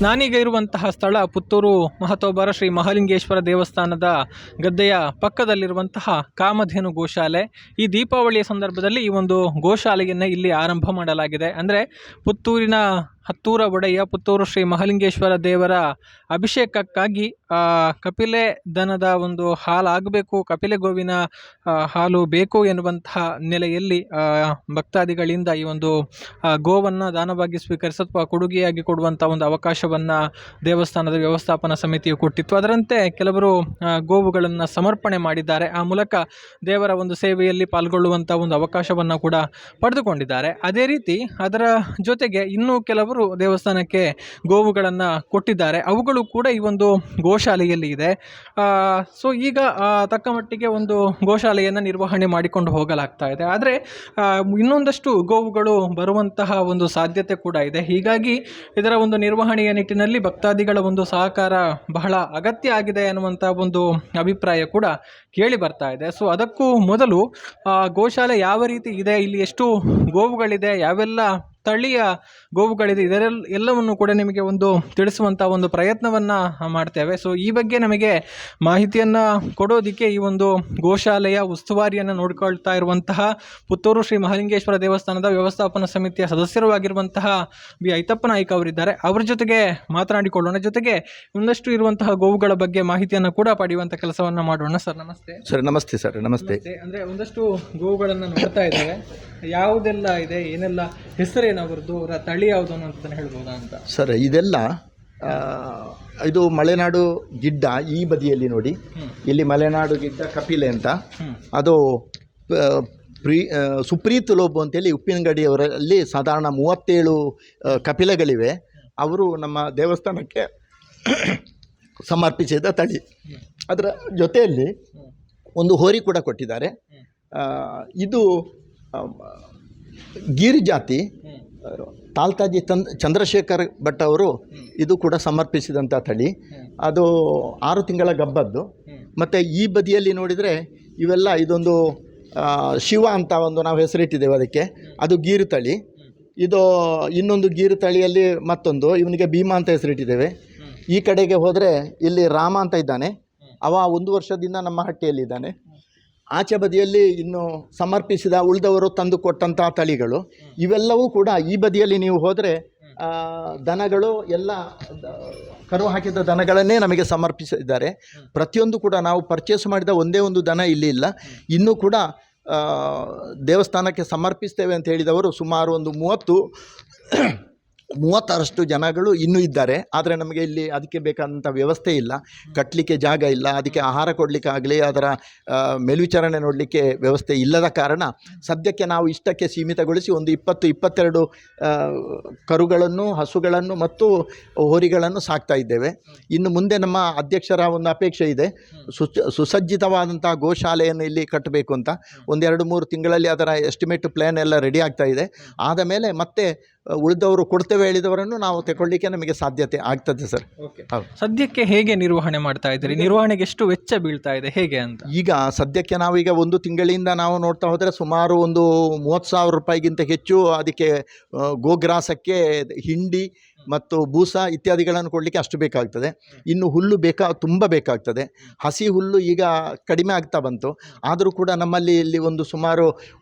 ನಾನೀಗ ಇರುವಂತಹ ಸ್ಥಳ ಪುತ್ತೂರು ಮಹತೋಬರ ಶ್ರೀ ಮಹಾಲಿಂಗೇಶ್ವರ ದೇವಸ್ಥಾನದ ಗದ್ದೆಯ ಪಕ್ಕದಲ್ಲಿರುವಂತಹ ಕಾಮಧೇನು ಗೋಶಾಲೆ. ಈ ದೀಪಾವಳಿಯ ಸಂದರ್ಭದಲ್ಲಿ ಈ ಒಂದು ಗೋಶಾಲೆಯನ್ನು ಇಲ್ಲಿ ಆರಂಭ ಮಾಡಲಾಗಿದೆ. ಅಂದರೆ ಪುತ್ತೂರಿನ ಹತ್ತೂರ ಒಡೆಯ ಪುತ್ತೂರು ಶ್ರೀ ಮಹಾಲಿಂಗೇಶ್ವರ ದೇವರ ಅಭಿಷೇಕಕ್ಕಾಗಿ ಕಪಿಲೆ ದನದ ಒಂದು ಹಾಲಾಗಬೇಕು, ಕಪಿಲೆ ಗೋವಿನ ಹಾಲು ಬೇಕು ಎನ್ನುವಂತಹ ನೆಲೆಯಲ್ಲಿ ಭಕ್ತಾದಿಗಳಿಂದ ಈ ಒಂದು ಗೋವನ್ನು ದಾನವಾಗಿ ಸ್ವೀಕರಿಸ ಅಥವಾ ಕೊಡುಗೆಯಾಗಿ ಕೊಡುವಂಥ ಒಂದು ಅವಕಾಶವನ್ನು ದೇವಸ್ಥಾನದ ವ್ಯವಸ್ಥಾಪನಾ ಸಮಿತಿಯು ಕೊಟ್ಟಿತ್ತು. ಅದರಂತೆ ಕೆಲವರು ಗೋವುಗಳನ್ನು ಸಮರ್ಪಣೆ ಮಾಡಿದ್ದಾರೆ. ಆ ಮೂಲಕ ದೇವರ ಒಂದು ಸೇವೆಯಲ್ಲಿ ಪಾಲ್ಗೊಳ್ಳುವಂಥ ಒಂದು ಅವಕಾಶವನ್ನು ಕೂಡ ಪಡೆದುಕೊಂಡಿದ್ದಾರೆ. ಅದೇ ರೀತಿ ಅದರ ಜೊತೆಗೆ ಇನ್ನೂ ಕೆಲವರು ದೇವಸ್ಥಾನಕ್ಕೆ ಗೋವುಗಳನ್ನು ಕೊಟ್ಟಿದ್ದಾರೆ. ಅವುಗಳು ಕೂಡ ಈ ಒಂದು ಗೋಶಾಲೆಯಲ್ಲಿ ಇದೆ. ಸೊ ಈಗ ತಕ್ಕ ಮಟ್ಟಿಗೆ ಒಂದು ಗೋಶಾಲೆಯನ್ನು ನಿರ್ವಹಣೆ ಮಾಡಿಕೊಂಡು ಹೋಗಲಾಗ್ತಾ ಇದೆ. ಆದರೆ ಇನ್ನೊಂದಷ್ಟು ಗೋವುಗಳು ಬರುವಂತಹ ಒಂದು ಸಾಧ್ಯತೆ ಕೂಡ ಇದೆ. ಹೀಗಾಗಿ ಇದರ ಒಂದು ನಿರ್ವಹಣೆಯ ನಿಟ್ಟಿನಲ್ಲಿ ಭಕ್ತಾದಿಗಳ ಒಂದು ಸಹಕಾರ ಬಹಳ ಅಗತ್ಯ ಆಗಿದೆ ಅನ್ನುವಂಥ ಒಂದು ಅಭಿಪ್ರಾಯ ಕೂಡ ಕೇಳಿ ಬರ್ತಾ ಇದೆ. ಸೊ ಅದಕ್ಕೂ ಮೊದಲು ಗೋಶಾಲೆ ಯಾವ ರೀತಿ ಇದೆ, ಇಲ್ಲಿ ಎಷ್ಟು ಗೋವುಗಳಿದೆ, ಯಾವೆಲ್ಲ ತಳಿಯ ಗೋವುಗಳಿದೆ, ಎಲ್ಲವನ್ನು ಕೂಡ ನಿಮಗೆ ಒಂದು ತಿಳಿಸುವಂಥ ಒಂದು ಪ್ರಯತ್ನವನ್ನು ಮಾಡ್ತೇವೆ. ಸೊ ಈ ಬಗ್ಗೆ ನಮಗೆ ಮಾಹಿತಿಯನ್ನು ಕೊಡೋದಕ್ಕೆ ಈ ಒಂದು ಗೋಶಾಲೆಯ ಉಸ್ತುವಾರಿಯನ್ನು ನೋಡಿಕೊಳ್ತಾ ಇರುವಂತಹ ಪುತ್ತೂರು ಶ್ರೀ ಮಹಾಲಿಂಗೇಶ್ವರ ದೇವಸ್ಥಾನದ ವ್ಯವಸ್ಥಾಪನಾ ಸಮಿತಿಯ ಸದಸ್ಯರೂ ಆಗಿರುವಂತಹ ಬಿ ಐತಪ್ಪ ನಾಯ್ಕ ಅವರಿದ್ದಾರೆ. ಅವರ ಜೊತೆಗೆ ಮಾತನಾಡಿಕೊಳ್ಳೋಣ. ಜೊತೆಗೆ ಒಂದಷ್ಟು ಇರುವಂತಹ ಗೋವುಗಳ ಬಗ್ಗೆ ಮಾಹಿತಿಯನ್ನು ಕೂಡ ಪಡೆಯುವಂಥ ಕೆಲಸವನ್ನು ಮಾಡೋಣ. ಸರ್ ನಮಸ್ತೆ. ಸರ್ ನಮಸ್ತೆ. ಸರ್ ನಮಸ್ತೆ. ಅಂದರೆ ಒಂದಷ್ಟು ಗೋವುಗಳನ್ನು ನೋಡ್ತಾ ಇದ್ದೇವೆ. ಯಾವುದೆಲ್ಲ ಇದೆ, ಏನೆಲ್ಲ ಹೆಸರೇನು, ಅವರದ್ದು ತಳಿ ಯಾವುದು ಅನ್ನೋದನ್ನು ಹೇಳ್ಬೋದಾ ಅಂತ? ಸರ್ ಇದೆಲ್ಲ ಇದು ಮಲೆನಾಡು ಗಿಡ್ಡ. ಈ ಬದಿಯಲ್ಲಿ ನೋಡಿ, ಇಲ್ಲಿ ಮಲೆನಾಡು ಗಿಡ್ಡ ಕಪಿಲೆ ಅಂತ, ಅದು ಸುಪ್ರೀತ್ ಲೋಬು ಅಂತೇಳಿ ಉಪ್ಪಿನಗಡಿಯವರಲ್ಲಿ ಸಾಧಾರಣ 37 ಕಪಿಲೆಗಳಿವೆ. ಅವರು ನಮ್ಮ ದೇವಸ್ಥಾನಕ್ಕೆ ಸಮರ್ಪಿಸಿದ ತಳಿ. ಅದರ ಜೊತೆಯಲ್ಲಿ ಒಂದು ಹೋರಿ ಕೂಡ ಕೊಟ್ಟಿದ್ದಾರೆ. ಇದು ಗೀರ್ ಜಾತಿ ತಾಲ್ತಾಜಿ ಚಂದ್ರಶೇಖರ್ ಭಟ್ ಅವರು ಇದು ಕೂಡ ಸಮರ್ಪಿಸಿದಂಥ ತಳಿ. ಅದು 6 ತಿಂಗಳ ಗಬ್ಬದ್ದು. ಮತ್ತು ಈ ಬದಿಯಲ್ಲಿ ನೋಡಿದರೆ ಇವೆಲ್ಲ ಇದೊಂದು ಶಿವ ಅಂತ ಒಂದು ನಾವು ಹೆಸರಿಟ್ಟಿದ್ದೇವೆ ಅದಕ್ಕೆ, ಅದು ಗೀರು ತಳಿ. ಇದು ಇನ್ನೊಂದು ಗೀರು ತಳಿಯಲ್ಲಿ ಮತ್ತೊಂದು, ಇವನಿಗೆ ಭೀಮಾ ಅಂತ ಹೆಸರಿಟ್ಟಿದ್ದೇವೆ. ಈ ಕಡೆಗೆ ಹೋದರೆ ಇಲ್ಲಿ ರಾಮ ಅಂತ ಇದ್ದಾನೆ, ಅವ 1 ವರ್ಷದಿಂದ ನಮ್ಮ ಹಟ್ಟಿಯಲ್ಲಿದ್ದಾನೆ. ಆಚೆ ಬದಿಯಲ್ಲಿ ಇನ್ನು ಸಮರ್ಪಿಸಿದ ಉಳಿದವರು ತಂದು ಕೊಟ್ಟಂಥ ತಳಿಗಳು ಇವೆಲ್ಲವೂ ಕೂಡ. ಈ ಬದಿಯಲ್ಲಿ ನೀವು ಹೋದರೆ ದನಗಳು ಎಲ್ಲ ಕರು ಹಾಕಿದ ದನಗಳನ್ನೇ ನಮಗೆ ಸಮರ್ಪಿಸಿದ್ದಾರೆ. ಪ್ರತಿಯೊಂದು ಕೂಡ ನಾವು ಪರ್ಚೇಸ್ ಮಾಡಿದ ಒಂದೇ ಒಂದು ದನ ಇಲ್ಲಿ ಇಲ್ಲ. ಇನ್ನೂ ಕೂಡ ದೇವಸ್ಥಾನಕ್ಕೆ ಸಮರ್ಪಿಸ್ತೇವೆ ಅಂತ ಹೇಳಿದವರು ಸುಮಾರು ಒಂದು 30-30ರಷ್ಟು ಜನಗಳು ಇನ್ನೂ ಇದ್ದಾರೆ. ಆದರೆ ನಮಗೆ ಇಲ್ಲಿ ಅದಕ್ಕೆ ಬೇಕಾದಂಥ ವ್ಯವಸ್ಥೆ ಇಲ್ಲ, ಕಟ್ಟಲಿಕ್ಕೆ ಜಾಗ ಇಲ್ಲ, ಅದಕ್ಕೆ ಆಹಾರ ಕೊಡಲಿಕ್ಕೆ ಆಗಲಿ ಅದರ ಮೇಲ್ವಿಚಾರಣೆ ನೋಡಲಿಕ್ಕೆ ವ್ಯವಸ್ಥೆ ಇಲ್ಲದ ಕಾರಣ ಸದ್ಯಕ್ಕೆ ನಾವು ಇಷ್ಟಕ್ಕೆ ಸೀಮಿತಗೊಳಿಸಿ ಒಂದು 20-22 ಕರುಗಳನ್ನು, ಹಸುಗಳನ್ನು ಮತ್ತು ಹೋರಿಗಳನ್ನು ಸಾಕ್ತಾ ಇದ್ದೇವೆ. ಇನ್ನು ಮುಂದೆ ನಮ್ಮ ಅಧ್ಯಕ್ಷರ ಒಂದು ಅಪೇಕ್ಷೆ ಇದೆ, ಸುಸಜ್ಜಿತವಾದಂಥ ಗೋಶಾಲೆಯನ್ನು ಇಲ್ಲಿ ಕಟ್ಟಬೇಕು ಅಂತ. 1-2-3 ತಿಂಗಳಲ್ಲಿ ಅದರ ಎಸ್ಟಿಮೇಟ್ ಪ್ಲ್ಯಾನ್ ಎಲ್ಲ ರೆಡಿ ಆಗ್ತಾ ಇದೆ. ಆದ ಮೇಲೆ ಮತ್ತೆ ಉಳಿದವರು ಕೊಡ್ತೇವೆ ಹೇಳಿದವರನ್ನು ನಾವು ತಗೊಳ್ಳಿಕ್ಕೆ ನಮಗೆ ಸಾಧ್ಯತೆ ಆಗ್ತದೆ ಸರ್. ಸದ್ಯಕ್ಕೆ ಹೇಗೆ ನಿರ್ವಹಣೆ ಮಾಡ್ತಾ ಇದ್ದೀರಿ? ನಿರ್ವಹಣೆಗೆ ಎಷ್ಟು ವೆಚ್ಚ ಬೀಳ್ತಾ ಇದೆ, ಹೇಗೆ ಅಂತ? ಈಗ ಸದ್ಯಕ್ಕೆ ನಾವೀಗ 1 ತಿಂಗಳಿಂದ ನಾವು ನೋಡ್ತಾ ಹೋದರೆ ಸುಮಾರು ಒಂದು 30,000 ರೂಪಾಯಿಗಿಂತ ಹೆಚ್ಚು ಅದಕ್ಕೆ ಗೋಗ್ರಾಸಕ್ಕೆ ಹಿಂಡಿ ಮತ್ತು ಬೂಸ ಇತ್ಯಾದಿಗಳನ್ನು ಕೊಡಲಿಕ್ಕೆ ಅಷ್ಟು ಬೇಕಾಗ್ತದೆ. ಇನ್ನು ಹುಲ್ಲು ತುಂಬ ಬೇಕಾಗ್ತದೆ. ಹಸಿ ಹುಲ್ಲು ಈಗ ಕಡಿಮೆ ಆಗ್ತಾ ಬಂತು. ಆದರೂ ಕೂಡ ನಮ್ಮಲ್ಲಿ ಇಲ್ಲಿ ಸುಮಾರು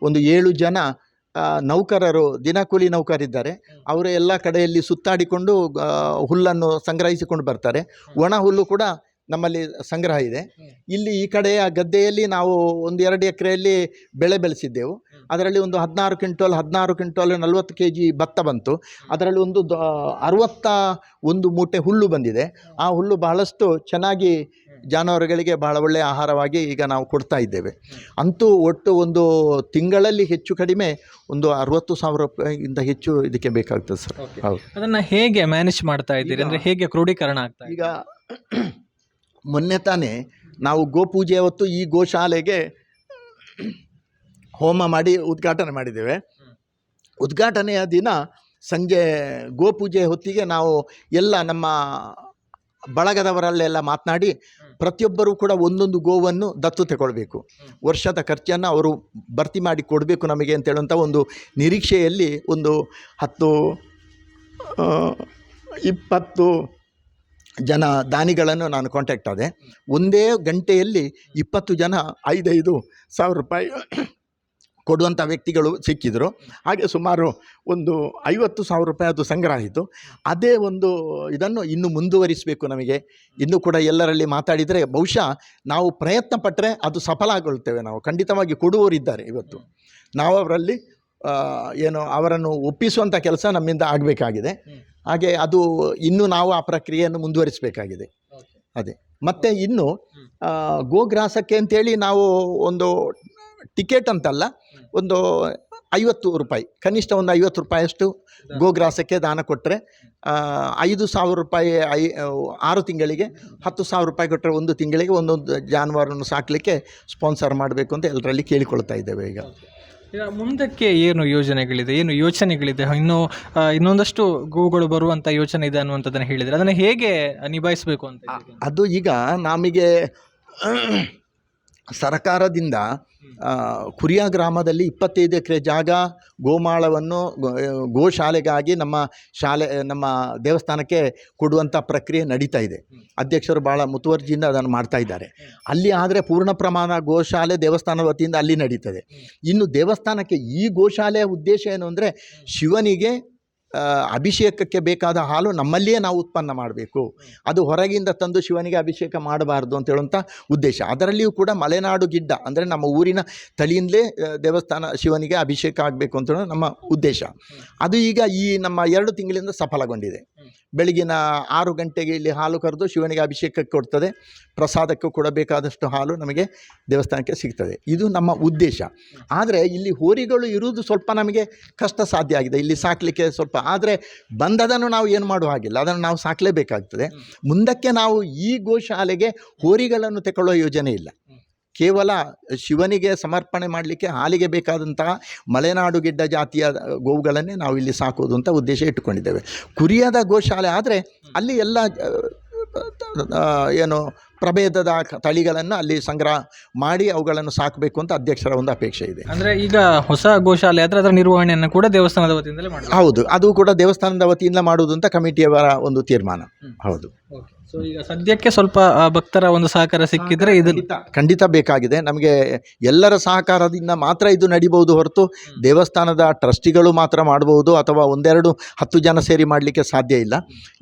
7 ಜನ ನೌಕರರು, ದಿನಕೂಲಿ ನೌಕರಿದ್ದಾರೆ. ಅವರು ಎಲ್ಲ ಕಡೆಯಲ್ಲಿ ಸುತ್ತಾಡಿಕೊಂಡು ಹುಲ್ಲನ್ನು ಸಂಗ್ರಹಿಸಿಕೊಂಡು ಬರ್ತಾರೆ. ಒಣ ಹುಲ್ಲು ಕೂಡ ನಮ್ಮಲ್ಲಿ ಸಂಗ್ರಹ ಇದೆ. ಇಲ್ಲಿ ಈ ಕಡೆಯ ಗದ್ದೆಯಲ್ಲಿ ನಾವು 1-2 ಎಕರೆಯಲ್ಲಿ ಬೆಳೆ ಬೆಳೆಸಿದ್ದೆವು. ಅದರಲ್ಲಿ ಒಂದು 16 ಕ್ವಿಂಟಲ್ 40 kg ಭತ್ತ ಬಂತು. ಅದರಲ್ಲಿ 61 ಮೂಟೆ ಹುಲ್ಲು ಬಂದಿದೆ. ಆ ಹುಲ್ಲು ಬಹಳಷ್ಟು ಚೆನ್ನಾಗಿ ಜಾನುವಾರುಗಳಿಗೆ ಬಹಳ ಒಳ್ಳೆಯ ಆಹಾರವಾಗಿ ಈಗ ನಾವು ಕೊಡ್ತಾ ಇದ್ದೇವೆ. ಅಂತೂ ಒಟ್ಟು ಒಂದು ತಿಂಗಳಲ್ಲಿ ಹೆಚ್ಚು ಕಡಿಮೆ ಒಂದು 60,000 ರೂಪಾಯಿಗಿಂತ ಹೆಚ್ಚು ಇದಕ್ಕೆ ಬೇಕಾಗ್ತದೆ ಸರ್. ಹೌದು. ಅದನ್ನು ಹೇಗೆ ಮ್ಯಾನೇಜ್ ಮಾಡ್ತಾ ಇದ್ದೀರಿ, ಅಂದರೆ ಹೇಗೆ ಕ್ರೋಢೀಕರಣ ಆಗ್ತಾ? ಈಗ ಮೊನ್ನೆ ತಾನೇ ನಾವು ಗೋಪೂಜೆ ಹೊತ್ತು ಈ ಗೋಶಾಲೆಗೆ ಹೋಮ ಮಾಡಿ ಉದ್ಘಾಟನೆ ಮಾಡಿದ್ದೇವೆ. ಉದ್ಘಾಟನೆಯ ದಿನ ಸಂಜೆ ಗೋಪೂಜೆ ಹೊತ್ತಿಗೆ ನಾವು ಎಲ್ಲ ನಮ್ಮ ಬಳಗದವರಲ್ಲೆಲ್ಲ ಮಾತನಾಡಿ ಪ್ರತಿಯೊಬ್ಬರೂ ಕೂಡ ಒಂದೊಂದು ಗೋವನ್ನು ದತ್ತು ತಗೊಳ್ಬೇಕು, ವರ್ಷದ ಖರ್ಚನ್ನು ಅವರು ಭರ್ತಿ ಮಾಡಿ ಕೊಡಬೇಕು ನಮಗೆ ಅಂತ ಹೇಳುವಂಥ ಒಂದು ನಿರೀಕ್ಷೆಯಲ್ಲಿ ಒಂದು 10 20 ಜನ ದಾನಿಗಳನ್ನು ನಾನು ಕಾಂಟ್ಯಾಕ್ಟ್ ಆದೆ. ಒಂದೇ ಗಂಟೆಯಲ್ಲಿ 20 ಜನ 5,000 ರೂಪಾಯಿ ಕೊಡುವಂಥ ವ್ಯಕ್ತಿಗಳು ಸಿಕ್ಕಿದರು. ಹಾಗೆ ಸುಮಾರು ಒಂದು 50,000 ರೂಪಾಯಿ ಅದು ಸಂಗ್ರಹ ಆಯಿತು. ಅದೇ ಒಂದು ಇದನ್ನು ಇನ್ನೂ ಮುಂದುವರಿಸಬೇಕು. ನಮಗೆ ಇನ್ನೂ ಕೂಡ ಎಲ್ಲರಲ್ಲಿ ಮಾತಾಡಿದರೆ ಬಹುಶಃ ನಾವು ಪ್ರಯತ್ನ ಪಟ್ಟರೆ ಅದು ಸಫಲಗೊಳ್ತೇವೆ. ನಾವು ಖಂಡಿತವಾಗಿ ಕೊಡುವವರಿದ್ದಾರೆ. ಇವತ್ತು ನಾವು ಅವರಲ್ಲಿ ಅವರನ್ನು ಒಪ್ಪಿಸುವಂಥ ಕೆಲಸ ನಮ್ಮಿಂದ ಆಗಬೇಕಾಗಿದೆ. ಹಾಗೆ ಅದು ಇನ್ನೂ ನಾವು ಆ ಪ್ರಕ್ರಿಯೆಯನ್ನು ಮುಂದುವರಿಸಬೇಕಾಗಿದೆ. ಅದೇ ಮತ್ತು ಇನ್ನು ಗೋಗ್ರಾಸಕ್ಕೆ ಅಂತೇಳಿ ನಾವು ಒಂದು ಟಿಕೆಟ್ ಅಂತಲ್ಲ, ಒಂದು 50 ರೂಪಾಯಿ, ಕನಿಷ್ಠ ಒಂದು 50 ರೂಪಾಯಿಯಷ್ಟು ಗೋಗ್ರಾಸಕ್ಕೆ ದಾನ ಕೊಟ್ಟರೆ 5,000 ರೂಪಾಯಿ 6 ತಿಂಗಳಿಗೆ, 10,000 ರೂಪಾಯಿ ಕೊಟ್ಟರೆ 1 ತಿಂಗಳಿಗೆ ಒಂದೊಂದು ಜಾನುವಾರನ್ನು ಸಾಕಲಿಕ್ಕೆ ಸ್ಪಾನ್ಸರ್ ಮಾಡಬೇಕು ಅಂತ ಎಲ್ಲರಲ್ಲಿ ಕೇಳಿಕೊಳ್ತಾ ಇದ್ದೇವೆ. ಈಗ ಮುಂದಕ್ಕೆ ಏನು ಯೋಜನೆಗಳಿದೆ, ಏನು ಯೋಚನೆಗಳಿದೆ, ಇನ್ನೊಂದಷ್ಟು ಗೋವುಗಳು ಬರುವಂಥ ಯೋಚನೆ ಇದೆ ಅನ್ನುವಂಥದ್ದನ್ನು ಹೇಳಿದರೆ ಅದನ್ನು ಹೇಗೆ ನಿಭಾಯಿಸಬೇಕು ಅಂತ? ಅದು ಈಗ ನಮಗೆ ಸರ್ಕಾರದಿಂದ ಕುರಿಯ ಗ್ರಾಮದಲ್ಲಿ 25 ಎಕರೆ ಜಾಗ ಗೋಮಾಳವನ್ನು ಗೋಶಾಲೆಗಾಗಿ ನಮ್ಮ ದೇವಸ್ಥಾನಕ್ಕೆ ಕೊಡುವಂಥ ಪ್ರಕ್ರಿಯೆ ನಡೀತಾ ಇದೆ. ಅಧ್ಯಕ್ಷರು ಭಾಳ ಮುತುವರ್ಜಿಯಿಂದ ಅದನ್ನು ಮಾಡ್ತಾ ಇದ್ದಾರೆ. ಅಲ್ಲಿ ಆದರೆ ಪೂರ್ಣ ಪ್ರಮಾಣ ಗೋಶಾಲೆ ದೇವಸ್ಥಾನದ ವತಿಯಿಂದ ಅಲ್ಲಿ ನಡೀತದೆ. ಇನ್ನು ದೇವಸ್ಥಾನಕ್ಕೆ ಈ ಗೋಶಾಲೆಯ ಉದ್ದೇಶ ಏನು ಅಂದರೆ, ಶಿವನಿಗೆ ಅಭಿಷೇಕಕ್ಕೆ ಬೇಕಾದ ಹಾಲು ನಮ್ಮಲ್ಲಿಯೇ ನಾವು ಉತ್ಪನ್ನ ಮಾಡಬೇಕು, ಅದು ಹೊರಗಿಂದ ತಂದು ಶಿವನಿಗೆ ಅಭಿಷೇಕ ಮಾಡಬಾರ್ದು ಅಂತ ಹೇಳುವಂಥ ಉದ್ದೇಶ. ಅದರಲ್ಲಿಯೂ ಕೂಡ ಮಲೆನಾಡು ಗಿಡ್ಡ ಅಂದರೆ ನಮ್ಮ ಊರಿನ ತಳಿಯಿಂದಲೇ ದೇವಸ್ಥಾನ ಶಿವನಿಗೆ ಅಭಿಷೇಕ ಆಗಬೇಕು ಅಂತ ಹೇಳೋದು ನಮ್ಮ ಉದ್ದೇಶ. ಅದು ಈಗ ಈ ನಮ್ಮ 2 ತಿಂಗಳಿಂದ ಸಫಲಗೊಂಡಿದೆ. ಬೆಳಗಿನ 6 ಗಂಟೆಗೆ ಇಲ್ಲಿ ಹಾಲು ಕರೆದು ಶಿವನಿಗೆ ಅಭಿಷೇಕಕ್ಕೆ ಕೊಡ್ತದೆ. ಪ್ರಸಾದಕ್ಕೂ ಕೂಡ ಬೇಕಾದಷ್ಟು ಹಾಲು ನಮಗೆ ದೇವಸ್ಥಾನಕ್ಕೆ ಸಿಗ್ತದೆ. ಇದು ನಮ್ಮ ಉದ್ದೇಶ. ಆದರೆ ಇಲ್ಲಿ ಹೋರಿಗಳು ಇರುವುದು ಸ್ವಲ್ಪ ನಮಗೆ ಕಷ್ಟ ಸಾಧ್ಯ ಆಗಿದೆ ಇಲ್ಲಿ ಸಾಕಲಿಕ್ಕೆ ಸ್ವಲ್ಪ. ಆದರೆ ಬಂದದನ್ನು ನಾವು ಏನು ಮಾಡುವ ಹಾಗಿಲ್ಲ, ಅದನ್ನು ನಾವು ಸಾಕಲೇಬೇಕಾಗ್ತದೆ. ಮುಂದಕ್ಕೆ ನಾವು ಈ ಗೋಶಾಲೆಗೆ ಹೋರಿಗಳನ್ನು ತಗೊಳ್ಳೋ ಯೋಜನೆ ಇಲ್ಲ. ಕೇವಲ ಶಿವನಿಗೆ ಸಮರ್ಪಣೆ ಮಾಡಲಿಕ್ಕೆ ಹಾಲಿಗೆ ಬೇಕಾದಂತಹ ಮಲೆನಾಡು ಗಿಡ್ಡ ಜಾತಿಯ ಗೋವುಗಳನ್ನೇ ನಾವು ಇಲ್ಲಿ ಸಾಕೋದು ಅಂತ ಉದ್ದೇಶ ಇಟ್ಟುಕೊಂಡಿದ್ದೇವೆ. ಕುರಿಯದ ಗೋಶಾಲೆ ಆದರೆ ಅಲ್ಲಿ ಎಲ್ಲ ಪ್ರಭೇದದ ತಳಿಗಳನ್ನು ಅಲ್ಲಿ ಸಂಗ್ರಹ ಮಾಡಿ ಅವುಗಳನ್ನು ಸಾಕಬೇಕು ಅಂತ ಅಧ್ಯಕ್ಷರ ಒಂದು ಅಪೇಕ್ಷೆ ಇದೆ. ಅಂದರೆ ಈಗ ಹೊಸ ಗೋಶಾಲೆ ಆದರೆ ಅದರ ನಿರ್ವಹಣೆಯನ್ನು ಕೂಡ ದೇವಸ್ಥಾನದ ವತಿಯಿಂದಲೇ ಮಾಡಿ? ಹೌದು, ಅದು ಕೂಡ ದೇವಸ್ಥಾನದ ವತಿಯಿಂದ ಮಾಡುವುದು ಅಂತ ಕಮಿಟಿಯವರ ಒಂದು ತೀರ್ಮಾನ. ಹೌದು. ಸೊ ಈಗ ಸದ್ಯಕ್ಕೆ ಸ್ವಲ್ಪ ಭಕ್ತರ ಒಂದು ಸಹಕಾರ ಸಿಕ್ಕಿದ್ರೆ ಇದು ಖಂಡಿತ ಬೇಕಾಗಿದೆ. ನಮಗೆ ಎಲ್ಲರ ಸಹಕಾರದಿಂದ ಮಾತ್ರ ಇದು ನಡಿಬಹುದು ಹೊರತು ದೇವಸ್ಥಾನದ ಟ್ರಸ್ಟಿಗಳು ಮಾತ್ರ ಮಾಡಬಹುದು ಅಥವಾ 1-2-10 ಜನ ಸೇರಿ ಮಾಡಲಿಕ್ಕೆ ಸಾಧ್ಯ ಇಲ್ಲ.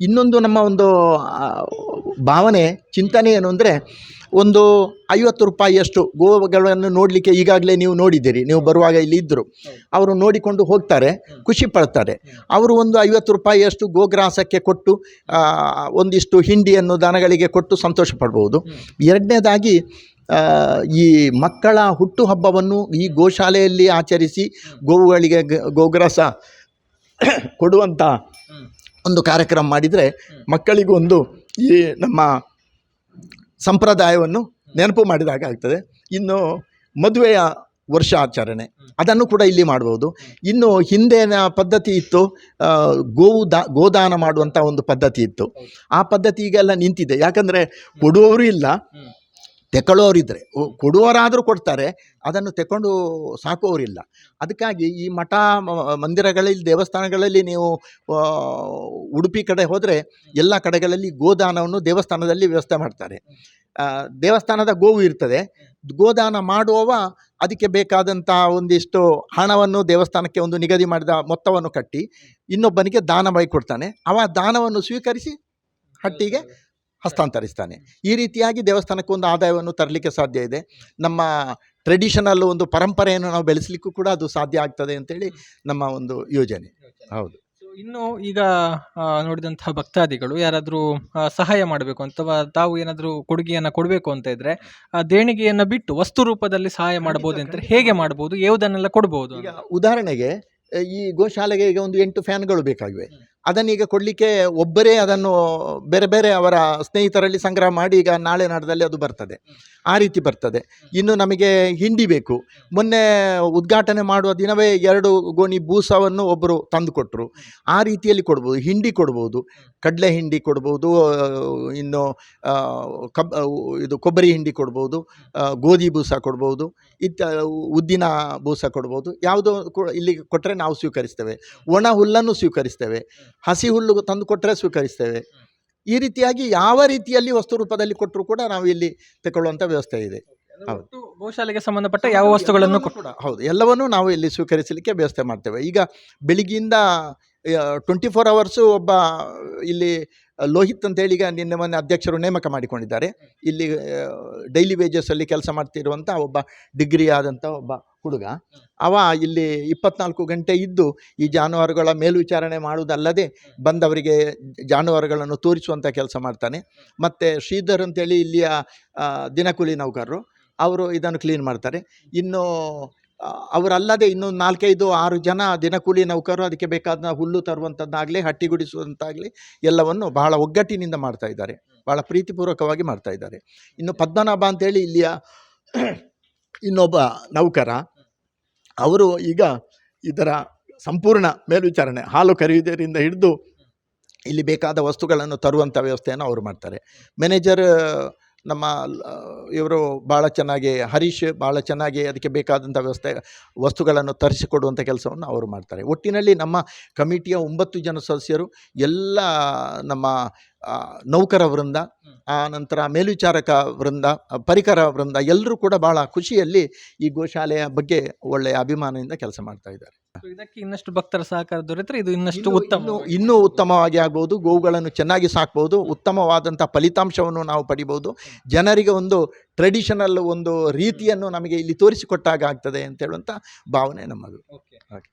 ಇನ್ನೊಂದು ನಮ್ಮ ಒಂದು ಭಾವನೆ, ಚಿಂತನೆ ಏನು ಅಂದರೆ, ಒಂದು 50 ರೂಪಾಯಿಯಷ್ಟು ಗೋವುಗಳನ್ನು ನೋಡಲಿಕ್ಕೆ ಈಗಾಗಲೇ ನೀವು ನೋಡಿದ್ದೀರಿ. ನೀವು ಬರುವಾಗ ಇಲ್ಲಿ ಇದ್ದರು, ಅವರು ನೋಡಿಕೊಂಡು ಹೋಗ್ತಾರೆ, ಖುಷಿ ಪಡ್ತಾರೆ. ಅವರು ಒಂದು 50 ರೂಪಾಯಿಯಷ್ಟು ಗೋಗ್ರಾಸಕ್ಕೆ ಕೊಟ್ಟು ಒಂದಿಷ್ಟು ಹಿಂಡಿಯನ್ನು ದನಗಳಿಗೆ ಕೊಟ್ಟು ಸಂತೋಷ ಪಡ್ಬೋದು. ಎರಡನೇದಾಗಿ ಈ ಮಕ್ಕಳ ಹುಟ್ಟುಹಬ್ಬವನ್ನು ಈ ಗೋಶಾಲೆಯಲ್ಲಿ ಆಚರಿಸಿ ಗೋವುಗಳಿಗೆ ಗೋಗ್ರಾಸ ಕೊಡುವಂಥ ಒಂದು ಕಾರ್ಯಕ್ರಮ ಮಾಡಿದರೆ ಮಕ್ಕಳಿಗೂ ಒಂದು ಈ ನಮ್ಮ ಸಂಪ್ರದಾಯವನ್ನು ನೆನಪು ಮಾಡಿದಾಗ ಆಗ್ತದೆ. ಇನ್ನು ಮದುವೆಯ ವರ್ಷಾಚರಣೆ ಅದನ್ನು ಕೂಡ ಇಲ್ಲಿ ಮಾಡ್ಬೋದು. ಇನ್ನು ಹಿಂದಿನ ಪದ್ಧತಿ ಇತ್ತು, ಗೋದಾನ ಮಾಡುವಂಥ ಒಂದು ಪದ್ಧತಿ ಇತ್ತು. ಆ ಪದ್ಧತಿ ಈಗೆಲ್ಲ ನಿಂತಿದೆ. ಯಾಕಂದರೆ ಕೊಡುವವರು ಇಲ್ಲ, ತೆಕೊಳ್ಳೋರಿದ್ದರೆ ಕೊಡುವವರಾದರೂ ಕೊಡ್ತಾರೆ, ಅದನ್ನು ತೆಕೊಂಡು ಸಾಕುವವರಿಲ್ಲ. ಅದಕ್ಕಾಗಿ ಈ ಮಠ ಮಂದಿರಗಳಲ್ಲಿ ದೇವಸ್ಥಾನಗಳಲ್ಲಿ ನೀವು ಉಡುಪಿ ಕಡೆ ಹೋದರೆ ಎಲ್ಲ ಕಡೆಗಳಲ್ಲಿ ಗೋದಾನವನ್ನು ದೇವಸ್ಥಾನದಲ್ಲಿ ವ್ಯವಸ್ಥೆ ಮಾಡ್ತಾರೆ. ದೇವಸ್ಥಾನದ ಗೋವು ಇರ್ತದೆ, ಗೋದಾನ ಮಾಡುವವ ಅದಕ್ಕೆ ಬೇಕಾದಂಥ ಒಂದಿಷ್ಟು ಹಣವನ್ನು ದೇವಸ್ಥಾನಕ್ಕೆ ಒಂದು ನಿಗದಿ ಮಾಡಿದ ಮೊತ್ತವನ್ನು ಕಟ್ಟಿ ಇನ್ನೊಬ್ಬನಿಗೆ ದಾನವಾಗಿ ಕೊಡ್ತಾನೆ. ಅವ ದಾನವನ್ನು ಸ್ವೀಕರಿಸಿ ಹಟ್ಟಿಗೆ ಹಸ್ತಾಂತರಿಸ್ತಾನೆ. ಈ ರೀತಿಯಾಗಿ ದೇವಸ್ಥಾನಕ್ಕೆ ಒಂದು ಆದಾಯವನ್ನು ತರಲಿಕ್ಕೆ ಸಾಧ್ಯ ಇದೆ. ನಮ್ಮ ಟ್ರೆಡಿಷನಲ್ ಒಂದು ಪರಂಪರೆಯನ್ನು ನಾವು ಬೆಳೆಸಲಿಕ್ಕೂ ಕೂಡ ಅದು ಸಾಧ್ಯ ಆಗ್ತದೆ ಅಂತೇಳಿ ನಮ್ಮ ಒಂದು ಯೋಜನೆ. ಹೌದು. ಇನ್ನು ಈಗ ನೋಡಿದಂತಹ ಭಕ್ತಾದಿಗಳು ಯಾರಾದರೂ ಸಹಾಯ ಮಾಡಬೇಕು ಅಥವಾ ತಾವು ಏನಾದರೂ ಕೊಡುಗೆಯನ್ನು ಕೊಡಬೇಕು ಅಂತ ಇದ್ದರೆ ದೇಣಿಗೆಯನ್ನು ಬಿಟ್ಟು ವಸ್ತು ರೂಪದಲ್ಲಿ ಸಹಾಯ ಮಾಡಬಹುದು ಅಂತ ಹೇಗೆ ಮಾಡ್ಬೋದು, ಯಾವುದನ್ನೆಲ್ಲ ಕೊಡ್ಬೋದು? ಈಗ ಉದಾಹರಣೆಗೆ ಈ ಗೋಶಾಲೆಗೆ ಈಗ ಒಂದು 8 ಫ್ಯಾನ್ಗಳು ಬೇಕಾಗಿವೆ. ಅದನ್ನೀಗ ಕೊಡಲಿಕ್ಕೆ ಒಬ್ಬರೇ ಅದನ್ನು ಬೇರೆ ಬೇರೆ ಅವರ ಸ್ನೇಹಿತರಲ್ಲಿ ಸಂಗ್ರಹ ಮಾಡಿ ಈಗ ನಾಳೆ ನಾಡದಲ್ಲಿ ಅದು ಬರ್ತದೆ. ಆ ರೀತಿ ಬರ್ತದೆ. ಇನ್ನು ನಮಗೆ ಹಿಂಡಿ ಬೇಕು. ಮೊನ್ನೆ ಉದ್ಘಾಟನೆ ಮಾಡುವ ದಿನವೇ 2 ಗೋಣಿ ಬೂಸವನ್ನು ಒಬ್ಬರು ತಂದು ಕೊಟ್ಟರು. ಆ ರೀತಿಯಲ್ಲಿ ಕೊಡ್ಬೋದು. ಹಿಂಡಿ ಕೊಡ್ಬೋದು, ಕಡಲೆ ಹಿಂಡಿ ಕೊಡ್ಬೋದು, ಇನ್ನು ಇದು ಕೊಬ್ಬರಿ ಹಿಂಡಿ ಕೊಡ್ಬೋದು, ಗೋಧಿ ಬೂಸ ಕೊಡ್ಬೋದು, ಉದ್ದಿನ ಬೂಸ ಕೊಡ್ಬೋದು. ಯಾವುದೋ ಇಲ್ಲಿ ಕೊಟ್ಟರೆ ನಾವು ಸ್ವೀಕರಿಸ್ತೇವೆ. ಒಣ ಹುಲ್ಲನ್ನು ಸ್ವೀಕರಿಸ್ತೇವೆ. ಹಸಿ ಹುಲ್ಲು ತಂದು ಕೊಟ್ಟರೆ ಸ್ವೀಕರಿಸ್ತೇವೆ. ಈ ರೀತಿಯಾಗಿ ಯಾವ ರೀತಿಯಲ್ಲಿ ವಸ್ತು ರೂಪದಲ್ಲಿ ಕೊಟ್ಟರೂ ಕೂಡ ನಾವು ಇಲ್ಲಿ ತಗೊಳ್ಳುವಂಥ ವ್ಯವಸ್ಥೆ ಇದೆ. ಒಟ್ಟು ಗೋಶಾಲೆಗೆ ಸಂಬಂಧಪಟ್ಟ ಯಾವ ವಸ್ತುಗಳನ್ನು ಕೂಡ ಹೌದು, ಎಲ್ಲವನ್ನೂ ನಾವು ಇಲ್ಲಿ ಸ್ವೀಕರಿಸಲಿಕ್ಕೆ ವ್ಯವಸ್ಥೆ ಮಾಡ್ತೇವೆ. ಈಗ ಬೆಳಿಗ್ಗೆಯಿಂದ 24 ಅವರ್ಸು ಒಬ್ಬ ಇಲ್ಲಿ ಲೋಹಿತ್ ಅಂತೇಳಿ ಈಗ ನಿನ್ನೆ ಮೊನ್ನೆ ಅಧ್ಯಕ್ಷರು ನೇಮಕ ಮಾಡಿಕೊಂಡಿದ್ದಾರೆ. ಇಲ್ಲಿ ಡೈಲಿ ವೇಜಸ್ಸಲ್ಲಿ ಕೆಲಸ ಮಾಡ್ತಿರುವಂಥ ಒಬ್ಬ ಡಿಗ್ರಿ ಆದಂಥ ಒಬ್ಬ ಹುಡುಗ. ಅವ ಇಲ್ಲಿ 24 ಗಂಟೆ ಇದ್ದು ಈ ಜಾನುವಾರುಗಳ ಮೇಲ್ವಿಚಾರಣೆ ಮಾಡುವುದಲ್ಲದೆ ಬಂದವರಿಗೆ ಜಾನುವಾರುಗಳನ್ನು ತೋರಿಸುವಂಥ ಕೆಲಸ ಮಾಡ್ತಾನೆ. ಮತ್ತು ಶ್ರೀಧರ್ ಅಂತೇಳಿ ಇಲ್ಲಿಯ ದಿನಕೂಲಿ ನೌಕರರು, ಅವರು ಇದನ್ನು ಕ್ಲೀನ್ ಮಾಡ್ತಾರೆ. ಇನ್ನು ಅವರಲ್ಲದೆ ಇನ್ನೂ 4-5-6 ಜನ ದಿನಕೂಲಿ ನೌಕರರು ಅದಕ್ಕೆ ಬೇಕಾದ ಹುಲ್ಲು ತರುವಂಥದ್ದಾಗಲಿ ಹಟ್ಟಿಗುಡಿಸುವಂತಾಗಲಿ ಎಲ್ಲವನ್ನು ಬಹಳ ಒಗ್ಗಟ್ಟಿನಿಂದ ಮಾಡ್ತಾ ಇದ್ದಾರೆ, ಭಾಳ ಪ್ರೀತಿಪೂರ್ವಕವಾಗಿ ಮಾಡ್ತಾ ಇದ್ದಾರೆ. ಇನ್ನು ಪದ್ಮನಾಭ ಅಂತೇಳಿ ಇಲ್ಲಿಯ ಇನ್ನೊಬ್ಬ ನೌಕರ, ಅವರು ಈಗ ಇದರ ಸಂಪೂರ್ಣ ಮೇಲ್ವಿಚಾರಣೆ ಹಾಲು ಕರೆಯುವುದರಿಂದ ಹಿಡಿದು ಇಲ್ಲಿ ಬೇಕಾದ ವಸ್ತುಗಳನ್ನು ತರುವಂಥ ವ್ಯವಸ್ಥೆಯನ್ನು ಅವರು ಮಾಡ್ತಾರೆ. ಮ್ಯಾನೇಜರ್ ನಮ್ಮ ಇವರು ಭಾಳ ಚೆನ್ನಾಗಿ, ಹರೀಶ್ ಭಾಳ ಚೆನ್ನಾಗಿ ಅದಕ್ಕೆ ಬೇಕಾದಂಥ ವಸ್ತುಗಳನ್ನು ತರಿಸಿಕೊಡುವಂಥ ಕೆಲಸವನ್ನು ಅವರು ಮಾಡ್ತಾರೆ. ಒಟ್ಟಿನಲ್ಲಿ ನಮ್ಮ ಕಮಿಟಿಯ 9 ಜನ ಸದಸ್ಯರು ಎಲ್ಲ ನಮ್ಮ ನೌಕರ ವೃಂದ, ಆ ನಂತರ ಮೇಲ್ವಿಚಾರಕ ವೃಂದ, ಪರಿಕರ ವೃಂದ ಎಲ್ಲರೂ ಕೂಡ ಭಾಳ ಖುಷಿಯಲ್ಲಿ ಈ ಗೋಶಾಲೆಯ ಬಗ್ಗೆ ಒಳ್ಳೆಯ ಅಭಿಮಾನದಿಂದ ಕೆಲಸ ಮಾಡ್ತಾ ಇದ್ದಾರೆ. ಇದಕ್ಕೆ ಇನ್ನಷ್ಟು ಭಕ್ತರ ಸಹಕಾರ ದೊರೆತರೆ ಇದು ಇನ್ನಷ್ಟು ಇನ್ನೂ ಉತ್ತಮವಾಗಿ ಆಗ್ಬೋದು. ಗೋವುಗಳನ್ನು ಚೆನ್ನಾಗಿ ಸಾಕ್ಬೋದು, ಉತ್ತಮವಾದಂಥ ಫಲಿತಾಂಶವನ್ನು ನಾವು ಪಡಿಬೋದು. ಜನರಿಗೆ ಒಂದು ಟ್ರೆಡಿಷನಲ್ ಒಂದು ರೀತಿಯನ್ನು ನಮಗೆ ಇಲ್ಲಿ ತೋರಿಸಿಕೊಟ್ಟಾಗ ಆಗ್ತದೆ ಅಂತ ಹೇಳುವಂಥ ಭಾವನೆ ನಮ್ಮದು.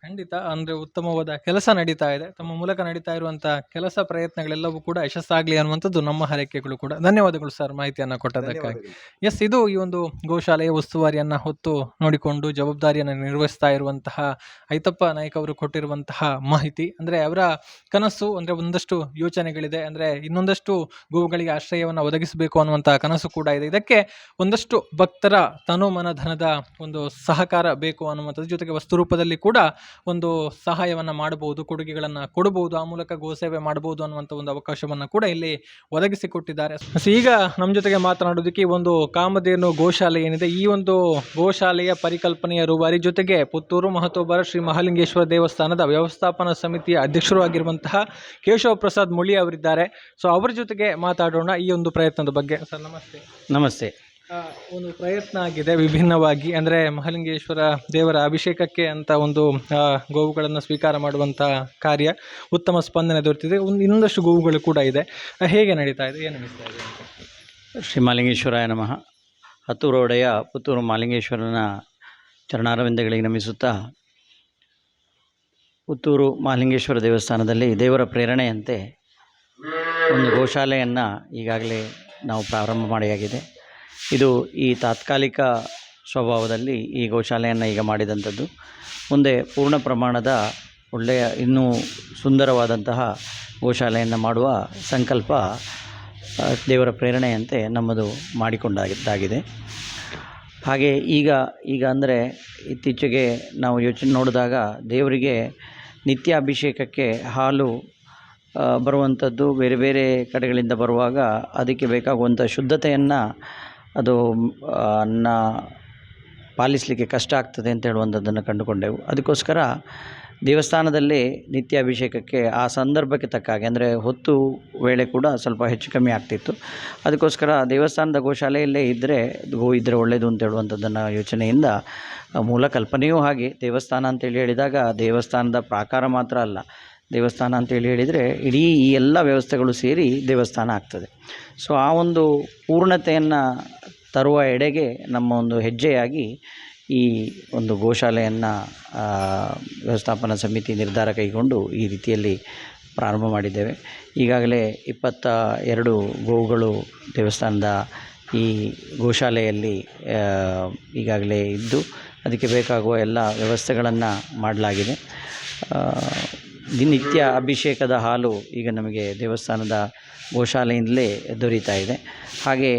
ಖಂಡಿತ, ಅಂದರೆ ಉತ್ತಮವಾದ ಕೆಲಸ ನಡೀತಾ ಇದೆ. ತಮ್ಮ ಮೂಲಕ ನಡೀತಾ ಇರುವಂಥ ಕೆಲಸ ಪ್ರಯತ್ನಗಳೆಲ್ಲವೂ ಕೂಡ ಯಶಸ್ಸಾಗಲಿ ಅನ್ನುವಂಥದ್ದು ನಮ್ಮ ಹಾರೈಕೆಗಳು ಕೂಡ. ಧನ್ಯವಾದಗಳು ಸರ್ ಮಾಹಿತಿಯನ್ನು ಕೊಟ್ಟದಕ್ಕಾಗಿ. ಎಸ್, ಇದು ಈ ಒಂದು ಗೋಶಾಲೆಯ ಉಸ್ತುವಾರಿಯನ್ನು ಹೊತ್ತು ನೋಡಿಕೊಂಡು ಜವಾಬ್ದಾರಿಯನ್ನು ನಿರ್ವಹಿಸ್ತಾ ಇರುವಂತಹ ಐತಪ್ಪ ನಾಯ್ಕ ಅವರು ಕೊಟ್ಟಿರುವಂತಹ ಮಾಹಿತಿ. ಅಂದರೆ ಅವರ ಕನಸು ಅಂದರೆ ಒಂದಷ್ಟು ಯೋಚನೆಗಳಿದೆ, ಅಂದರೆ ಇನ್ನೊಂದಷ್ಟು ಗೋವುಗಳಿಗೆ ಆಶ್ರಯವನ್ನು ಒದಗಿಸಬೇಕು ಅನ್ನುವಂಥ ಕನಸು ಕೂಡ ಇದೆ. ಇದಕ್ಕೆ ಒಂದಷ್ಟು ಭಕ್ತರ ತನುಮನ ಧನದ ಒಂದು ಸಹಕಾರ ಬೇಕು ಅನ್ನುವಂಥದ್ದು, ಜೊತೆಗೆ ವಸ್ತು ರೂಪದಲ್ಲಿ ಕೂಡ ಒಂದು ಸಹಾಯವನ್ನು ಮಾಡಬಹುದು, ಕೊಡುಗೆಗಳನ್ನು ಕೊಡಬಹುದು, ಆ ಮೂಲಕ ಗೋಸೇವೆ ಮಾಡಬಹುದು ಅನ್ನುವಂಥ ಒಂದು ಅವಕಾಶವನ್ನು ಕೂಡ ಇಲ್ಲಿ ಒದಗಿಸಿಕೊಟ್ಟಿದ್ದಾರೆ. ಈಗ ನಮ್ಮ ಜೊತೆಗೆ ಮಾತನಾಡೋದಕ್ಕೆ ಈ ಒಂದು ಕಾಮಧೇನು ಗೋಶಾಲೆ ಏನಿದೆ, ಈ ಒಂದು ಗೋಶಾಲೆಯ ಪರಿಕಲ್ಪನೆಯ ರೂವಾರಿ, ಜೊತೆಗೆ ಪುತ್ತೂರು ಮಹತೋಬರ ಶ್ರೀ ಮಹಾಲಿಂಗೇಶ್ವರ ದೇವಸ್ಥಾನದ ವ್ಯವಸ್ಥಾಪನಾ ಸಮಿತಿಯ ಅಧ್ಯಕ್ಷರು ಆಗಿರುವಂತಹ ಕೇಶವ ಪ್ರಸಾದ್ ಮುಳಿ ಅವರಿದ್ದಾರೆ. ಸೊ ಅವರ ಜೊತೆಗೆ ಮಾತಾಡೋಣ ಈ ಒಂದು ಪ್ರಯತ್ನದ ಬಗ್ಗೆ. ಸರ್ ನಮಸ್ತೆ. ನಮಸ್ತೆ. ಒಂದು ಪ್ರಯತ್ನ ಆಗಿದೆ ವಿಭಿನ್ನವಾಗಿ, ಅಂದರೆ ಮಹಾಲಿಂಗೇಶ್ವರ ದೇವರ ಅಭಿಷೇಕಕ್ಕೆ ಅಂತ ಒಂದು ಗೋವುಗಳನ್ನು ಸ್ವೀಕಾರ ಮಾಡುವಂಥ ಕಾರ್ಯ ಉತ್ತಮ ಸ್ಪಂದನೆ ದೊರೆತಿದೆ. ಇನ್ನೊಂದಷ್ಟು ಗೋವುಗಳು ಕೂಡ ಇದೆ. ಹೇಗೆ ನಡೀತಾ ಇದೆ, ಏನು ನಡೀತಾ ಇದೆ ಅಂತ? ಶ್ರೀ ಮಹಾಲಿಂಗೇಶ್ವರಾಯ ನಮಃ. ಹತ್ತೂರು ಒಡೆಯ ಪುತ್ತೂರು ಮಹಾಲಿಂಗೇಶ್ವರನ ಚರಣಾರವಿಂದಗಳಿಗೆ ನಮಿಸುತ್ತಾ, ಪುತ್ತೂರು ಮಹಾಲಿಂಗೇಶ್ವರ ದೇವಸ್ಥಾನದಲ್ಲಿ ದೇವರ ಪ್ರೇರಣೆಯಂತೆ ಒಂದು ಗೋಶಾಲೆಯನ್ನು ಈಗಾಗಲೇ ನಾವು ಪ್ರಾರಂಭ ಮಾಡಿಯಾಗಿದೆ. ಇದು ಈ ತಾತ್ಕಾಲಿಕ ಸ್ವಭಾವದಲ್ಲಿ ಈ ಗೋಶಾಲೆಯನ್ನು ಈಗ ಮಾಡಿದಂಥದ್ದು. ಮುಂದೆ ಪೂರ್ಣ ಪ್ರಮಾಣದ ಒಳ್ಳೆಯ ಇನ್ನೂ ಸುಂದರವಾದಂತಹ ಗೋಶಾಲೆಯನ್ನು ಮಾಡುವ ಸಂಕಲ್ಪ ದೇವರ ಪ್ರೇರಣೆಯಂತೆ ನಮ್ಮದು ಮಾಡಿಕೊಂಡಾಗಿದ್ದಾಗಿದೆ. ಹಾಗೆ ಈಗ ಅಂದರೆ ಇತ್ತೀಚೆಗೆ ನಾವು ಯೋಚನೆ ನೋಡಿದಾಗ ದೇವರಿಗೆ ನಿತ್ಯ ಅಭಿಷೇಕಕ್ಕೆ ಹಾಲು ಬರುವಂಥದ್ದು ಬೇರೆ ಬೇರೆ ಕಡೆಗಳಿಂದ ಬರುವಾಗ ಅದಕ್ಕೆ ಬೇಕಾಗುವಂಥ ಶುದ್ಧತೆಯನ್ನು ಅದು ಪಾಲಿಸಲಿಕ್ಕೆ ಕಷ್ಟ ಆಗ್ತದೆ ಅಂತ ಹೇಳುವಂಥದ್ದನ್ನು ಕಂಡುಕೊಂಡೆವು. ಅದಕ್ಕೋಸ್ಕರ ದೇವಸ್ಥಾನದಲ್ಲಿ ನಿತ್ಯ ಅಭಿಷೇಕಕ್ಕೆ ಆ ಸಂದರ್ಭಕ್ಕೆ ತಕ್ಕ ಹಾಗೆ, ಅಂದರೆ ಹೊತ್ತು ವೇಳೆ ಕೂಡ ಸ್ವಲ್ಪ ಹೆಚ್ಚು ಕಮ್ಮಿ ಆಗ್ತಿತ್ತು. ಅದಕ್ಕೋಸ್ಕರ ದೇವಸ್ಥಾನದ ಗೋಶಾಲೆಯಲ್ಲೇ ಇದ್ದರೆ ಒಳ್ಳೆಯದು ಅಂತ ಹೇಳುವಂಥದ್ದನ್ನು ಯೋಚನೆಯಿಂದ ಮೂಲ ಕಲ್ಪನೆಯೂ ಹಾಗೆ. ದೇವಸ್ಥಾನ ಅಂತೇಳಿ ಹೇಳಿದಾಗ ದೇವಸ್ಥಾನದ ಪ್ರಾಕಾರ ಮಾತ್ರ ಅಲ್ಲ, ದೇವಸ್ಥಾನ ಅಂತೇಳಿ ಹೇಳಿದರೆ ಇಡೀ ಈ ಎಲ್ಲ ವ್ಯವಸ್ಥೆಗಳು ಸೇರಿ ದೇವಸ್ಥಾನ ಆಗ್ತದೆ. ಸೊ ಆ ಒಂದು ಪೂರ್ಣತೆಯನ್ನು ತರುವ ಎಡೆಗೆ ನಮ್ಮ ಒಂದು ಹೆಜ್ಜೆಯಾಗಿ ಈ ಒಂದು ಗೋಶಾಲೆಯನ್ನು ವ್ಯವಸ್ಥಾಪನಾ ಸಮಿತಿ ನಿರ್ಧಾರ ಕೈಗೊಂಡು ಈ ರೀತಿಯಲ್ಲಿ ಪ್ರಾರಂಭ ಮಾಡಿದ್ದೇವೆ. ಈಗಾಗಲೇ 22 ಗೋವುಗಳು ದೇವಸ್ಥಾನದ ಈ ಗೋಶಾಲೆಯಲ್ಲಿ ಈಗಾಗಲೇ ಇದ್ದು ಅದಕ್ಕೆ ಬೇಕಾಗುವ ಎಲ್ಲ ವ್ಯವಸ್ಥೆಗಳನ್ನು ಮಾಡಲಾಗಿದೆ. ದಿನನಿತ್ಯ ಅಭಿಷೇಕದ ಹಾಲು ಈಗ ನಮಗೆ ದೇವಸ್ಥಾನದ ಗೋಶಾಲೆಯಿಂದಲೇ ದೊರೀತಾ ಇದೆ. ಹಾಗೆ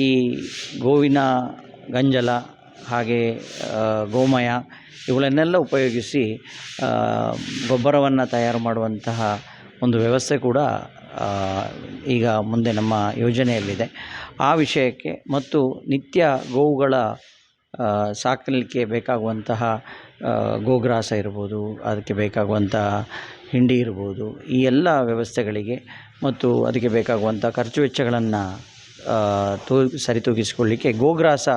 ಈ ಗೋವಿನ ಗಂಜಲ ಹಾಗೆ ಗೋಮಯ ಇವುಗಳನ್ನೆಲ್ಲ ಉಪಯೋಗಿಸಿ ಗೊಬ್ಬರವನ್ನು ತಯಾರು ಮಾಡುವಂತಹ ಒಂದು ವ್ಯವಸ್ಥೆ ಕೂಡ ಈಗ ಮುಂದೆ ನಮ್ಮ ಯೋಜನೆಯಲ್ಲಿದೆ. ಆ ವಿಷಯಕ್ಕೆ ಮತ್ತು ನಿತ್ಯ ಗೋವುಗಳ ಸಾಕಲಿಕ್ಕೆ ಬೇಕಾಗುವಂತಹ ಗೋಗ್ರಾಸ ಇರ್ಬೋದು, ಅದಕ್ಕೆ ಬೇಕಾಗುವಂತಹ ಹಿಂಡಿ ಇರ್ಬೋದು, ಈ ಎಲ್ಲ ವ್ಯವಸ್ಥೆಗಳಿಗೆ ಮತ್ತು ಅದಕ್ಕೆ ಬೇಕಾಗುವಂಥ ಖರ್ಚು ವೆಚ್ಚಗಳನ್ನು ಸರಿತೂಗಿಸಿಕೊಳ್ಳಿಕ್ಕೆ ಗೋಗ್ರಾಸ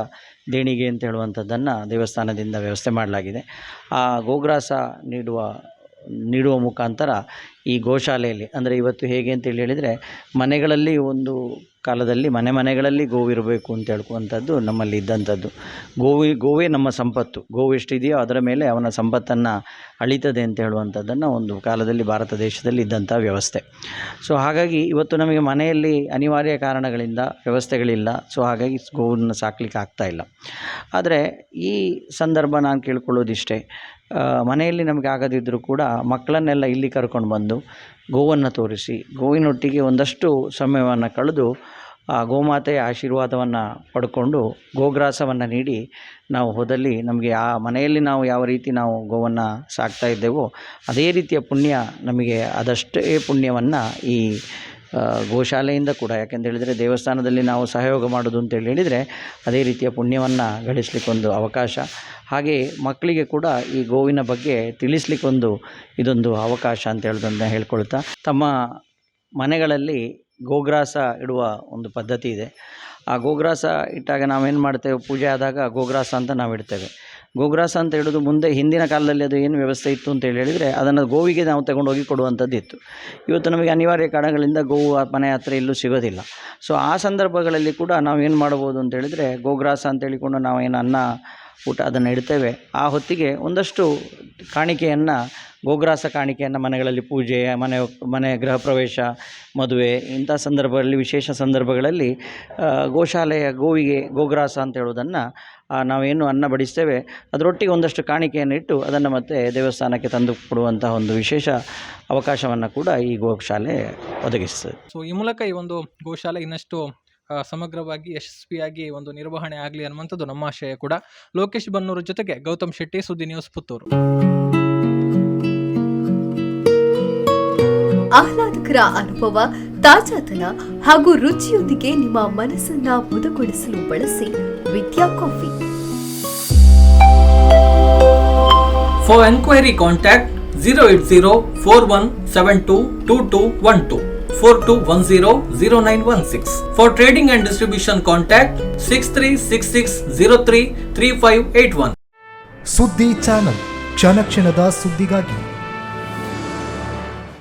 ದೇಣಿಗೆ ಅಂತ ಹೇಳುವಂಥದ್ದನ್ನು ದೇವಸ್ಥಾನದಿಂದ ವ್ಯವಸ್ಥೆ ಮಾಡಲಾಗಿದೆ. ಆ ಗೋಗ್ರಾಸ ನೀಡುವ ಮುಖಾಂತರ ಈ ಗೋಶಾಲೆಯಲ್ಲಿ, ಅಂದರೆ ಇವತ್ತು ಹೇಗೆ ಅಂತೇಳಿ ಹೇಳಿದರೆ, ಮನೆಗಳಲ್ಲಿ ಒಂದು ಕಾಲದಲ್ಲಿ ಮನೆಗಳಲ್ಲಿ ಗೋವಿರಬೇಕು ಅಂತ ಹೇಳ್ಕುವಂಥದ್ದು ನಮ್ಮಲ್ಲಿ ಇದ್ದಂಥದ್ದು. ಗೋವೇ ನಮ್ಮ ಸಂಪತ್ತು, ಗೋವು ಎಷ್ಟಿದೆಯೋ ಅದರ ಮೇಲೆ ಅವನ ಸಂಪತ್ತನ್ನು ಅಳಿತದೆ ಅಂತ ಹೇಳುವಂಥದ್ದನ್ನು ಒಂದು ಕಾಲದಲ್ಲಿ ಭಾರತ ದೇಶದಲ್ಲಿ ಇದ್ದಂಥ ವ್ಯವಸ್ಥೆ. ಸೊ ಹಾಗಾಗಿ ಇವತ್ತು ನಮಗೆ ಮನೆಯಲ್ಲಿ ಅನಿವಾರ್ಯ ಕಾರಣಗಳಿಂದ ವ್ಯವಸ್ಥೆಗಳಿಲ್ಲ. ಸೊ ಹಾಗಾಗಿ ಗೋವನ್ನು ಸಾಕಲಿಕ್ಕೆ ಆಗ್ತಾಯಿಲ್ಲ. ಆದರೆ ಈ ಸಂದರ್ಭ ನಾನು ಕೇಳ್ಕೊಳ್ಳೋದಿಷ್ಟೇ, ಮನೆಯಲ್ಲಿ ನಮಗೆ ಆಗದಿದ್ದರೂ ಕೂಡ ಮಕ್ಕಳನ್ನೆಲ್ಲ ಇಲ್ಲಿ ಕರ್ಕೊಂಡು ಬಂದು ಗೋವನ್ನು ತೋರಿಸಿ, ಗೋವಿನೊಟ್ಟಿಗೆ ಒಂದಷ್ಟು ಸಮಯವನ್ನು ಕಳೆದು ಆ ಗೋಮಾತೆಯ ಆಶೀರ್ವಾದವನ್ನು ಪಡ್ಕೊಂಡು ಗೋಗ್ರಾಸವನ್ನು ನೀಡಿ ನಾವು ಹೋದಲ್ಲಿ ನಮಗೆ ಆ ಮನೆಯಲ್ಲಿ ನಾವು ಯಾವ ರೀತಿ ನಾವು ಗೋವನ್ನು ಸಾಕ್ತಾ ಇದ್ದೇವೋ ಅದೇ ರೀತಿಯ ಪುಣ್ಯ ನಮಗೆ, ಅದಷ್ಟೇ ಪುಣ್ಯವನ್ನು ಈ ಗೋಶಾಲೆಯಿಂದ ಕೂಡ, ಯಾಕೆಂತೇಳಿದರೆ ದೇವಸ್ಥಾನದಲ್ಲಿ ನಾವು ಸಹಯೋಗ ಮಾಡೋದು ಅಂತೇಳಿ ಹೇಳಿದರೆ ಅದೇ ರೀತಿಯ ಪುಣ್ಯವನ್ನು ಗಳಿಸಲಿಕ್ಕೊಂದು ಅವಕಾಶ. ಹಾಗೆ ಮಕ್ಕಳಿಗೆ ಕೂಡ ಈ ಗೋವಿನ ಬಗ್ಗೆ ತಿಳಿಸ್ಲಿಕ್ಕೊಂದು ಇದೊಂದು ಅವಕಾಶ ಅಂತ ಹೇಳೋದನ್ನು ಹೇಳ್ಕೊಳ್ತಾ, ತಮ್ಮ ಮನೆಗಳಲ್ಲಿ ಗೋಗ್ರಾಸ ಇಡುವ ಒಂದು ಪದ್ಧತಿ ಇದೆ. ಆ ಗೋಗ್ರಾಸ ಇಟ್ಟಾಗ ನಾವೇನು ಮಾಡ್ತೇವೆ, ಪೂಜೆ ಆದಾಗ ಗೋಗ್ರಾಸ ಅಂತ ನಾವು ಇಡ್ತೇವೆ. ಗೋಗ್ರಾಸ ಅಂತ ಹೇಳೋದು ಮುಂದೆ ಹಿಂದಿನ ಕಾಲದಲ್ಲಿ ಅದು ಏನು ವ್ಯವಸ್ಥೆ ಇತ್ತು ಅಂತೇಳಿ ಹೇಳಿದರೆ ಅದನ್ನು ಗೋವಿಗೆ ನಾವು ತಗೊಂಡೋಗಿ ಕೊಡುವಂಥದ್ದು ಇತ್ತು. ಇವತ್ತು ನಮಗೆ ಅನಿವಾರ್ಯ ಕಾರಣಗಳಿಂದ ಗೋವು ಮನೆ ಹತ್ರ ಎಲ್ಲೂ ಸಿಗೋದಿಲ್ಲ. ಸೊ ಆ ಸಂದರ್ಭಗಳಲ್ಲಿ ಕೂಡ ನಾವು ಏನು ಮಾಡ್ಬೋದು ಅಂತ ಹೇಳಿದರೆ, ಗೋಗ್ರಾಸ ಅಂತ ಹೇಳಿಕೊಂಡು ನಾವು ಏನು ಅನ್ನ ಊಟ ಅದನ್ನು ಇಡ್ತೇವೆ, ಆ ಹೊತ್ತಿಗೆ ಒಂದಷ್ಟು ಕಾಣಿಕೆಯನ್ನು, ಗೋಗ್ರಾಸ ಕಾಣಿಕೆಯನ್ನು ಮನೆಗಳಲ್ಲಿ ಪೂಜೆ, ಮನೆ ಗೃಹ ಪ್ರವೇಶ, ಮದುವೆ ಇಂಥ ಸಂದರ್ಭಗಳಲ್ಲಿ, ವಿಶೇಷ ಸಂದರ್ಭಗಳಲ್ಲಿ ಗೋಶಾಲೆಯ ಗೋವಿಗೆ ಗೋಗ್ರಾಸ ಅಂತ ಹೇಳೋದನ್ನು ನಾವೇನು ಅನ್ನ ಬಡಿಸ್ತೇವೆ ಅದರೊಟ್ಟಿಗೆ ಒಂದಷ್ಟು ಕಾಣಿಕೆಯನ್ನು ಇಟ್ಟು ಅದನ್ನು ಮತ್ತೆ ದೇವಸ್ಥಾನಕ್ಕೆ ತಂದು ಕೊಡುವಂತಹ ಒಂದು ವಿಶೇಷ ಅವಕಾಶವನ್ನು ಕೂಡ ಈ ಗೋಶಾಲೆ ಒದಗಿಸ್ತದೆ. ಸೊ ಈ ಮೂಲಕ ಈ ಒಂದು ಗೋಶಾಲೆ ಇನ್ನಷ್ಟು ಸಮಗ್ರವಾಗಿ ಯಶಸ್ವಿಯಾಗಿ ಒಂದು ನಿರ್ವಹಣೆ ಆಗಲಿ ಅನ್ನುವಂಥದ್ದು ನಮ್ಮ ಆಶಯ ಕೂಡ. ಲೋಕೇಶ್ ಬನ್ನೂರು ಜೊತೆಗೆ ಗೌತಮ್ ಶೆಟ್ಟಿ, ಸುದ್ದಿ ನ್ಯೂಸ್, ಪುತ್ತೂರು. ಆಹ್ಲಾದಕರ ಅನುಭವ, ತಾಜಾತನ ಹಾಗೂ ರುಚಿಯೊಂದಿಗೆ ನಿಮ್ಮ ಮನಸ್ಸನ್ನ ಮುದಗೊಳಿಸಲು ಬಳಸಿ ವಿದ್ಯಾ coffee. For enquiry contact 08041722212 42100916. For trading and distribution contact 6366033581. ಸುದ್ದಿ ಚಾನಲ್, ಕ್ಷಣ ಕ್ಷಣದ ಸುದ್ದಿಗಾಗಿ.